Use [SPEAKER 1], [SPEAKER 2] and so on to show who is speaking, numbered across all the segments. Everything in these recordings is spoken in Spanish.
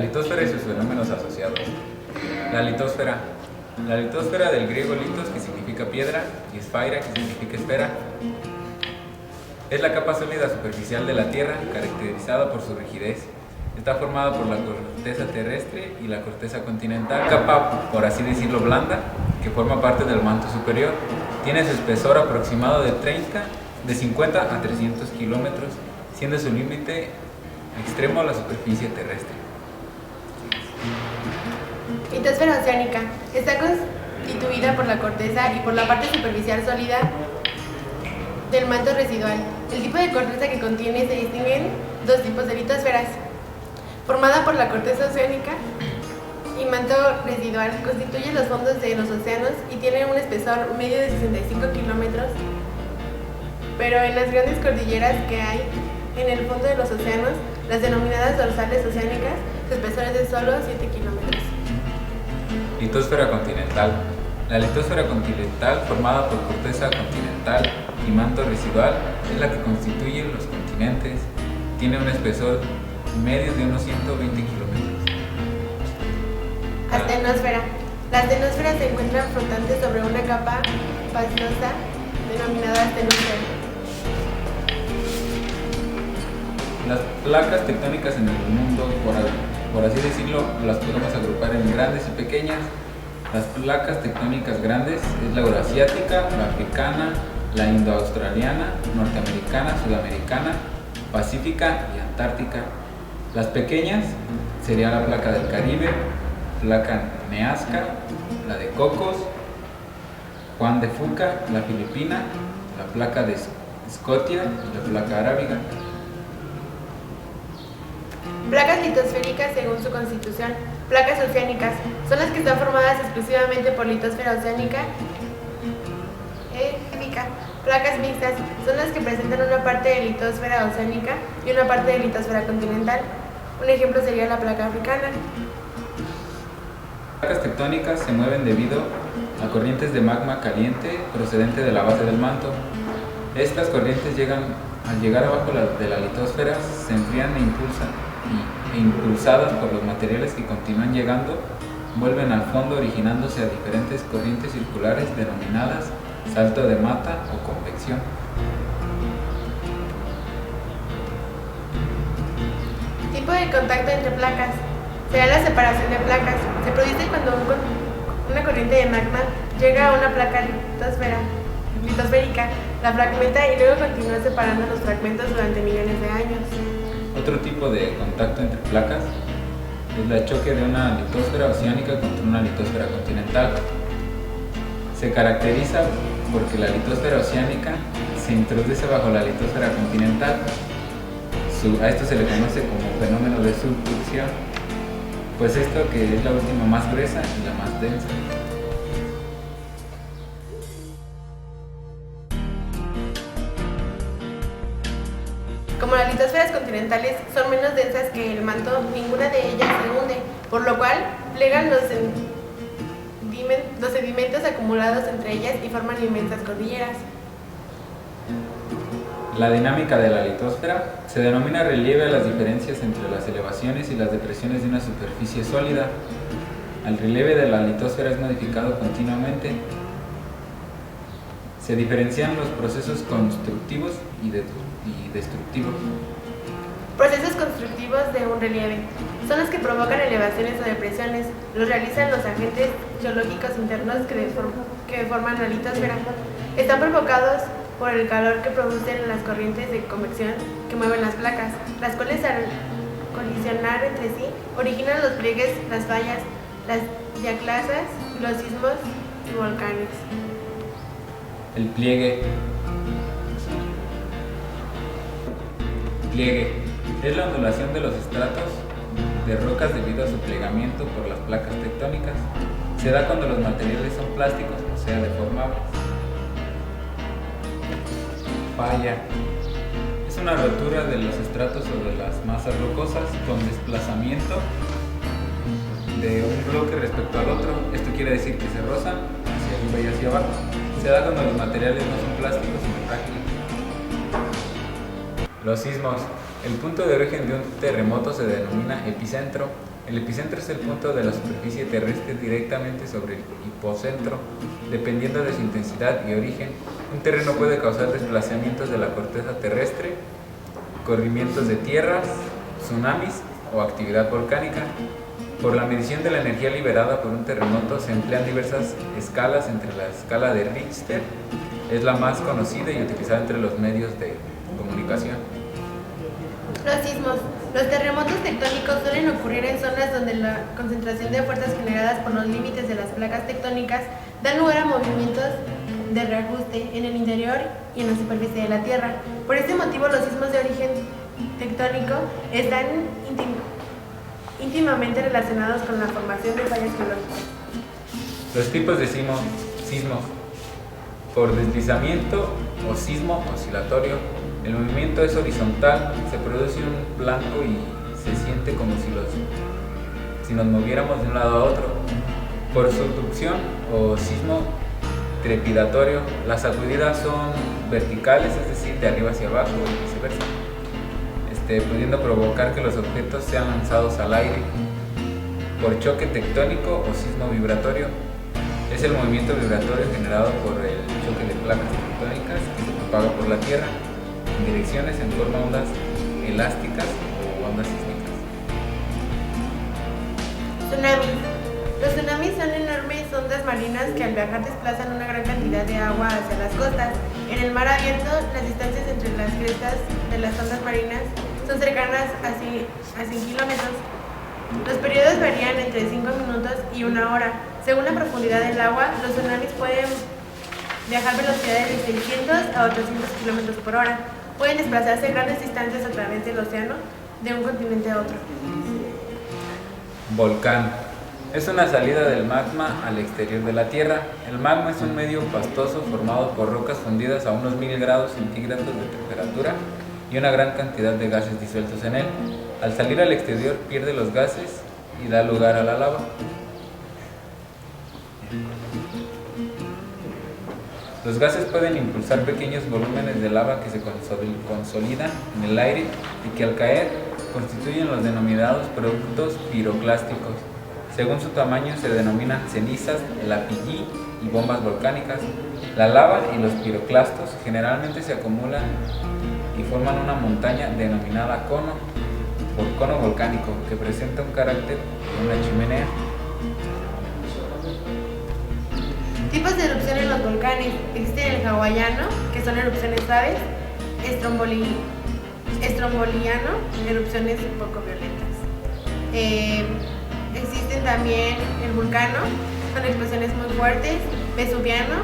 [SPEAKER 1] La litósfera y sus fenómenos asociados. La litósfera. La litósfera, del griego litos, que significa piedra, y esfaira, que significa esfera, es la capa sólida superficial de la Tierra, caracterizada por su rigidez. Está formada por la corteza terrestre y la corteza continental, capa, por así decirlo, blanda, que forma parte del manto superior. Tiene su espesor aproximado de 50 a 300 kilómetros, siendo su límite extremo la superficie terrestre.
[SPEAKER 2] Litosfera oceánica. Está constituida por la corteza y por la parte superficial sólida del manto residual. El tipo de corteza que contiene se distinguen dos tipos de litosferas. Formada por la corteza oceánica y manto residual, constituye los fondos de los océanos y tiene un espesor medio de 65 kilómetros, pero en las grandes cordilleras que hay en el fondo de los océanos, las denominadas dorsales oceánicas, su espesor es de solo 7 kilómetros.
[SPEAKER 1] Litosfera continental. La litosfera continental, formada por corteza continental y manto residual, es la que constituye los continentes. Tiene un espesor medio de unos 120 kilómetros.
[SPEAKER 2] Astenosfera. La astenosfera se encuentra flotante sobre una capa pastosa denominada astenosfera.
[SPEAKER 1] Las placas tectónicas en el mundo, por así decirlo, las podemos agrupar en grandes y pequeñas. Las placas tectónicas grandes es la euroasiática, la africana, la indoaustraliana, norteamericana, sudamericana, pacífica y antártica. Las pequeñas sería la placa del Caribe, placa Neasca, la de Cocos, Juan de Fuca, la filipina, la placa de Scotia y la placa arábiga.
[SPEAKER 2] Placas litosféricas según su constitución. Placas oceánicas son las que están formadas exclusivamente por litosfera oceánica. Placas mixtas son las que presentan una parte de litosfera oceánica y una parte de litosfera continental. Un ejemplo sería la placa africana.
[SPEAKER 1] Las placas tectónicas se mueven debido a corrientes de magma caliente procedente de la base del manto. Estas corrientes al llegar abajo de la litosfera, se enfrían e impulsadas por los materiales que continúan llegando, vuelven al fondo originándose a diferentes corrientes circulares denominadas salto de mata o convección.
[SPEAKER 2] Tipo de contacto entre placas. Será la separación de placas. Se produce cuando una corriente de magma llega a una placa litosférica, la fragmenta y luego continúa separando los fragmentos durante millones de años.
[SPEAKER 1] Otro tipo de contacto entre placas es el choque de una litosfera oceánica contra una litosfera continental. Se caracteriza porque la litosfera oceánica se introduce bajo la litosfera continental. A esto se le conoce como fenómeno de subducción, pues esto que es la última más gruesa y la más densa.
[SPEAKER 2] Como las litosferas continentales son menos densas que el manto, ninguna de ellas se hunde, por lo cual plegan los sedimentos acumulados entre ellas y forman inmensas cordilleras.
[SPEAKER 1] La dinámica de la litosfera se denomina relieve a las diferencias entre las elevaciones y las depresiones de una superficie sólida. El relieve de la litosfera es modificado continuamente. Se diferencian los procesos constructivos y destructivos.
[SPEAKER 2] Procesos constructivos de un relieve son los que provocan elevaciones o depresiones. Los realizan los agentes geológicos internos que forman la litosfera. Están provocados por el calor que producen las corrientes de convección que mueven las placas, las cuales al colisionar entre sí originan los pliegues, las fallas, las diaclasas, los sismos y volcanes.
[SPEAKER 1] El pliegue. Pliegue es la ondulación de los estratos de rocas debido a su plegamiento por las placas tectónicas. Se da cuando los materiales son plásticos, o sea, deformables. Falla es una rotura de los estratos sobre las masas rocosas con desplazamiento de un bloque respecto al otro. Esto quiere decir que se rozan hacia arriba y hacia abajo. Se da cuando los materiales no son plásticos sino frágiles. Los sismos. El punto de origen de un terremoto se denomina epicentro. El epicentro es el punto de la superficie terrestre directamente sobre el hipocentro. Dependiendo de su intensidad y origen, un terreno puede causar desplazamientos de la corteza terrestre, corrimientos de tierras, tsunamis o actividad volcánica. Por la medición de la energía liberada por un terremoto se emplean diversas escalas, entre la escala de Richter es la más conocida y utilizada entre los medios de comunicación.
[SPEAKER 2] Los sismos. Los terremotos tectónicos suelen ocurrir en zonas donde la concentración de fuerzas generadas por los límites de las placas tectónicas dan lugar a movimientos de reajuste en el interior y en la superficie de la Tierra. Por este motivo, los sismos de origen tectónico están íntimamente relacionados con la formación de fallas geológicas.
[SPEAKER 1] Los tipos de sismos: por deslizamiento o sismo oscilatorio. El movimiento es horizontal, se produce un blanco y se siente como si nos moviéramos de un lado a otro. Por subducción o sismo trepidatorio, las sacudidas son verticales, es decir, de arriba hacia abajo y viceversa, pudiendo provocar que los objetos sean lanzados al aire. Por choque tectónico o sismo vibratorio, es el movimiento vibratorio generado por el choque de placas tectónicas que se propaga por la Tierra en direcciones en forma de ondas elásticas o ondas sísmicas.
[SPEAKER 2] Tsunamis. Los tsunamis son enormes ondas marinas que al viajar desplazan una gran cantidad de agua hacia las costas. En el mar abierto, las distancias entre las crestas de las ondas marinas son cercanas a 100 kilómetros. Los periodos varían entre 5 minutos y 1 hora. Según la profundidad del agua, los tsunamis pueden viajar a velocidades de 600 a 800 kilómetros por hora. Pueden desplazarse grandes distancias a través del océano de un continente a otro.
[SPEAKER 1] Volcán. Es una salida del magma al exterior de la Tierra. El magma es un medio pastoso formado por rocas fundidas a unos 1000 grados centígrados de temperatura y una gran cantidad de gases disueltos en él. Al salir al exterior pierde los gases y da lugar a la lava. Los gases pueden impulsar pequeños volúmenes de lava que se consolidan en el aire y que al caer constituyen los denominados productos piroclásticos. Según su tamaño se denominan cenizas, lapillí y bombas volcánicas. La lava y los piroclastos generalmente se acumulan y forman una montaña denominada cono, por cono volcánico, que presenta un carácter de una chimenea.
[SPEAKER 2] Tipos de erupción en los volcanes. Existe el hawaiano, que son erupciones suaves, estromboliano, erupciones poco violentas. Existen también el vulcano, son explosiones muy fuertes, vesuviano,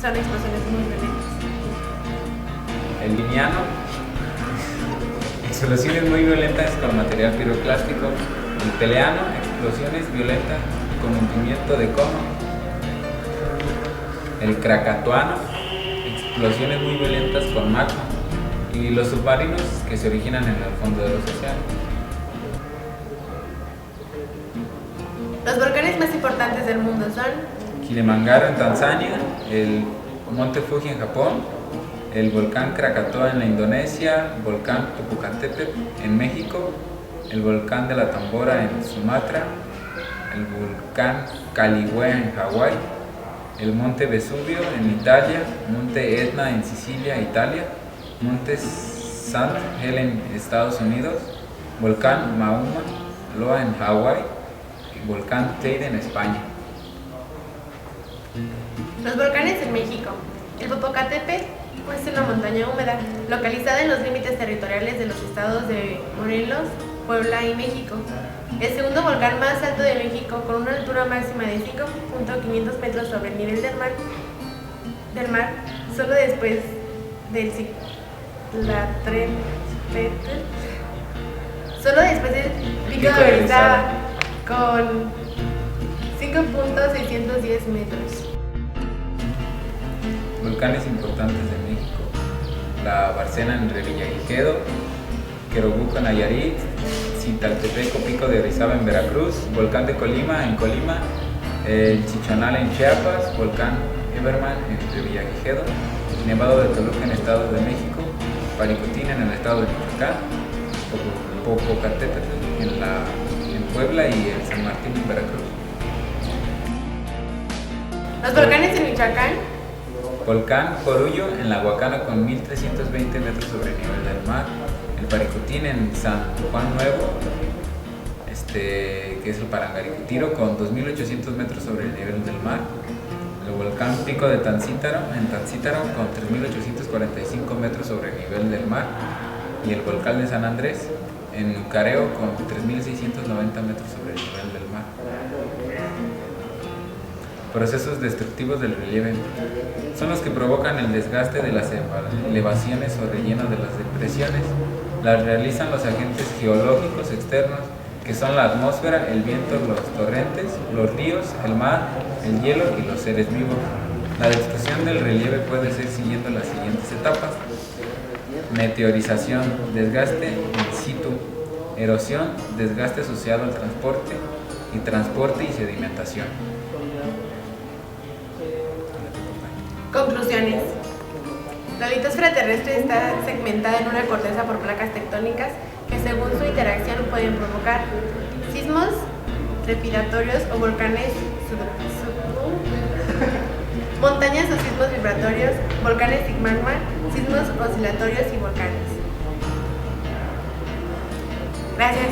[SPEAKER 2] son explosiones muy violentas.
[SPEAKER 1] El lineano, explosiones muy violentas con material piroclástico. El peleano, explosiones violentas con hundimiento de cono. El krakatoano, explosiones muy violentas con magma. Y los submarinos, que se originan en el fondo de los océanos.
[SPEAKER 2] Los volcanes más importantes del mundo son
[SPEAKER 1] Kilimanjaro en Tanzania, el monte Fuji en Japón, el volcán Krakatoa en la Indonesia, el volcán Popocatépetl en México, el volcán de la Tambora en Sumatra, el volcán Kilauea en Hawái, el monte Vesubio en Italia, monte Etna en Sicilia, Italia, monte St. Helen en Estados Unidos, volcán Mauna Loa en Hawái y volcán Teide en España.
[SPEAKER 2] los volcanes en México. El Popocatépetl es una montaña húmeda, localizada en los límites territoriales de los estados de Morelos, Puebla y México. El segundo volcán más alto de México, con una altura máxima de 5.500 metros sobre el nivel del mar, solo después del Pico de Orizaba, con 5.610 metros.
[SPEAKER 1] Volcanes importantes de México: la Bárcena en Revillagigedo, Querobuco en Nayarit, Citaltepeco, Pico de Orizaba en Veracruz, volcán de Colima en Colima, el Chichonal en Chiapas, volcán Everman en Revillagigedo, Nevado de Toluca en Estado de México, Paricutín en el estado de Michoacán, Popocatépetl en la en Puebla y el San Martín en Veracruz.
[SPEAKER 2] Los volcanes en Michoacán.
[SPEAKER 1] Volcán Jorullo en La Huacana con 1320 metros sobre el nivel del mar. El Paricutín en San Juan Nuevo, que es el Parangaricutiro, con 2800 metros sobre el nivel del mar. El volcán Pico de Tancítaro en Tancítaro con 3845 metros sobre el nivel del mar. Y el volcán de San Andrés en Nucareo con 3690 metros sobre el nivel del mar. Procesos destructivos del relieve son los que provocan el desgaste de las elevaciones o relleno de las depresiones. Las realizan los agentes geológicos externos, que son la atmósfera, el viento, los torrentes, los ríos, el mar, el hielo y los seres vivos. La destrucción del relieve puede ser siguiendo las siguientes etapas: meteorización, desgaste in situ; erosión, desgaste asociado al transporte y sedimentación.
[SPEAKER 2] Conclusiones. La litosfera terrestre está segmentada en una corteza por placas tectónicas que, según su interacción, pueden provocar sismos trepidatorios o volcanes montañas o sismos vibratorios, volcanes sin magma, sismos oscilatorios y volcanes. Gracias.